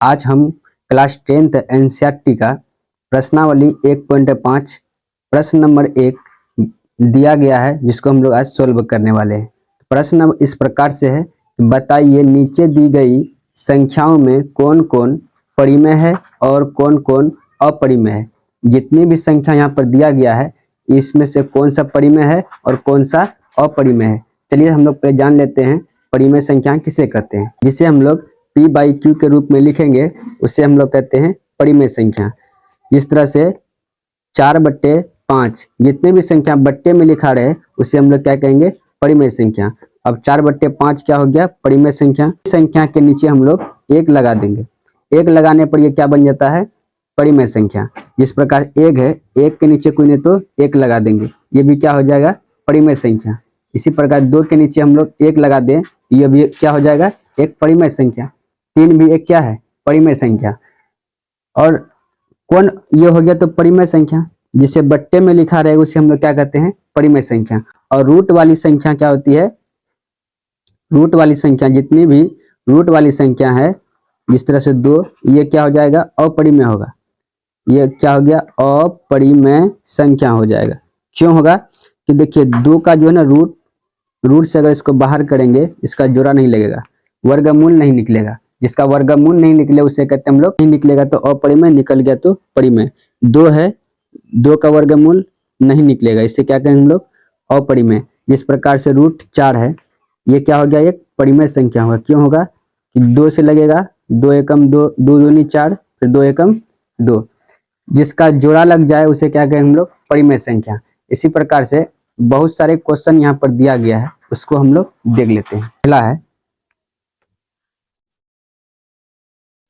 आज हम class 10th NCERT का प्रश्नावली 1.5 प्रश्न नंबर 1 दिया गया है, जिसको हम लोग आज सोल्व करने वाले हैं। प्रश्न इस प्रकार से है कि बताइए नीचे दी गई संख्याओं में कौन कौन परिमेय है और कौन कौन अपरिमेय है। जितनी भी संख्या यहाँ पर दिया गया है, इसमें से कौन सा परिमेय है और कौन सा अपरिमेय है। चलिए हम लोग पहले जान लेते हैं परिमेय संख्या किसे कहते हैं। जिसे हम लोग P/Q के रूप में लिखेंगे, उसे हम लोग कहते हैं परिमेय संख्या। जिस तरह से 4/5 जितने भी संख्या बट्टे में लिखा रहे, उसे हम लोग क्या कहेंगे, परिमेय संख्या। अब 4/5 क्या हो गया, परिमेय संख्या। संख्या के नीचे हम लोग 1 लगा देंगे। 1 लगाने पर ये क्या बन जाता है, परिमेय संख्या। जिस प्रकार 1 है, 1 के नीचे कोई नहीं तो 1 लगा देंगे, ये भी क्या हो जाएगा, परिमेय संख्या। इसी प्रकार 2 के नीचे हम लोग 1 लगा दें, ये भी क्या हो जाएगा, एक परिमेय संख्या। 3 भी एक क्या है, परिमेय संख्या। और कौन ये हो गया तो परिमेय संख्या। जिसे बट्टे में लिखा रहे उसे हम लोग क्या कहते हैं, परिमेय संख्या। और रूट वाली संख्या क्या होती है, रूट वाली संख्या, जितनी भी रूट वाली संख्या है, जिस तरह से 2, ये क्या हो जाएगा, अपरिमेय होगा। ये क्या हो गया, अपरिमेय संख्या हो जाएगा। क्यों होगा कि देखिए 2 का जो है ना रूट से अगर इसको बाहर करेंगे, इसका जोड़ा नहीं लगेगा, वर्गमूल नहीं निकलेगा। जिसका वर्गमूल नहीं निकले उसे कहते हैं हम लोग, नहीं निकलेगा तो अपरिमेय, निकल गया तो परिमेय। 2 है, 2 का वर्गमूल नहीं निकलेगा, इसे क्या कहेंगे हम लोग, अपरिमेय। जिस प्रकार से √4 है, ये क्या हो गया, एक परिमेय संख्या होगा। क्यों होगा कि 2 से लगेगा, 2 एकम 2, 2 दूनी 4, फिर 2 एकम 2। जिसका जोड़ा लग जाए उसे क्या कहेंगे हम लोग, परिमेय संख्या। इसी प्रकार से बहुत सारे क्वेश्चन यहाँ पर दिया गया है, उसको हम लोग देख लेते हैं। पहला है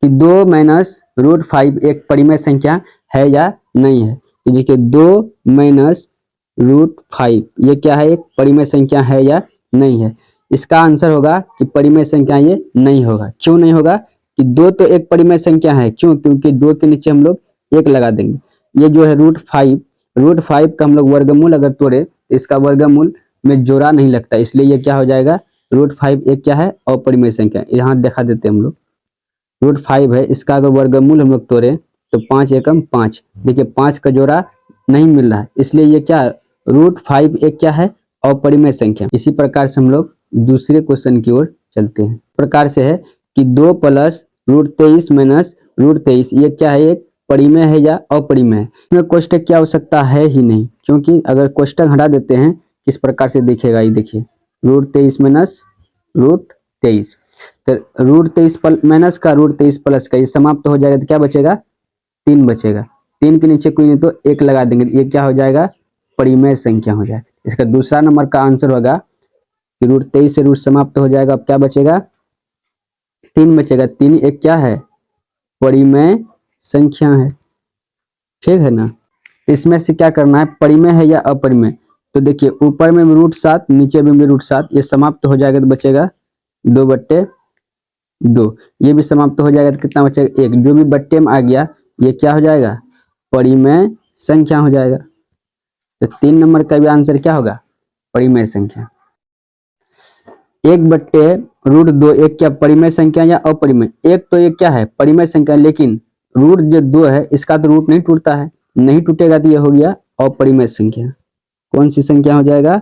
कि 2 - √5 एक परिमेय संख्या है या नहीं है। तो देखिए 2 - √5 ये क्या है, एक परिमेय संख्या है या नहीं है। इसका आंसर होगा कि परिमेय संख्या ये नहीं होगा। क्यों नहीं होगा कि 2 तो एक परिमेय संख्या है। क्यों, क्योंकि 2 के नीचे हम लोग 1 लगा देंगे। ये जो है √5 का हम लोग वर्गमूल अगर तोड़े तो इसका वर्गमूल में जोड़ा नहीं लगता, इसलिए ये क्या हो जाएगा, √5 एक क्या है, अपरिमेय संख्या। यहाँ दिखा देते हैं हम लोग, √5 है, इसका अगर वर्गमूल हम लोग तोड़े तो 5 एकम 5। देखिए 5 का जोड़ा नहीं मिल रहा है, इसलिए ये क्या, √5 एक क्या है, अपरिमेय संख्या। इसी प्रकार से हम लोग दूसरे क्वेश्चन की ओर चलते हैं। प्रकार से है कि 2 + √23 - √23 ये क्या है, एक परिमेय है या अपरिमेय है। इसमें कोष्टक की आवश्यकता है ही नहीं, क्योंकि अगर कोष्टक हटा देते हैं किस प्रकार से दिखेगा, ये देखिए, √23 - √23, तो √23 माइनस का √23 प्लस का ये समाप्त हो जाएगा, तो क्या बचेगा, 3 बचेगा। 3 के नीचे कोई नहीं तो 1 लगा देंगे, ये क्या हो जाएगा, परिमेय संख्या हो जाएगा। इसका दूसरा नंबर का आंसर होगा कि √23 से रूट समाप्त हो जाएगा, अब क्या बचेगा, 3 बचेगा। 3 एक क्या है, परिमेय संख्या है, ठीक है ना। इसमें से क्या करना है, परिमेय है या अपरिमेय। तो देखिए ऊपर में √7, नीचे में भी √7, ये समाप्त हो जाएगा तो बचेगा 2/2। ये भी समाप्त हो जाएगा तो कितना बचेगा, 1। जो भी बट्टे में आ गया ये क्या हो जाएगा, परिमेय संख्या हो जाएगा। तो 3 नंबर का भी आंसर क्या होगा, परिमेय संख्या। 1/√2 एक क्या, परिमेय संख्या या अपरिमेय। एक तो ये क्या है, परिमेय संख्या, लेकिन रूट जो 2 है इसका तो रूट नहीं टूटता है, नहीं टूटेगा तो ये हो गया अपरिमेय संख्या। कौन सी संख्या हो जाएगा,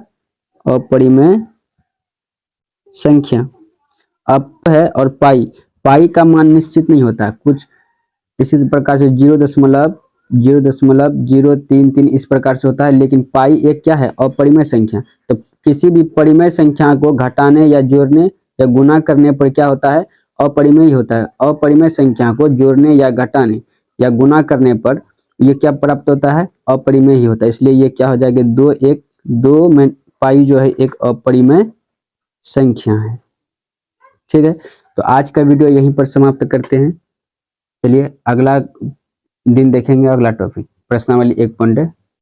अपरिमेय संख्या। अब है और पाई का मान निश्चित नहीं होता, कुछ इसी प्रकार से 0.033 इस प्रकार से होता है, लेकिन पाई एक क्या है, अपरिमेय संख्या। तो किसी भी परिमेय संख्या को घटाने या जोड़ने या गुणा करने पर क्या होता है, अपरिमेय ही होता है। अपरिमेय संख्या को जोड़ने या घटाने या गुणा करने पर ये क्या प्राप्त होता है, अपरिमेय ही होता है। इसलिए ये क्या हो जाएगा, 2 में पाई जो है एक अपरिमेय संख्या है, ठीक है। तो आज का वीडियो यहीं पर समाप्त करते हैं। चलिए अगला दिन देखेंगे अगला टॉपिक, प्रश्नावली 1.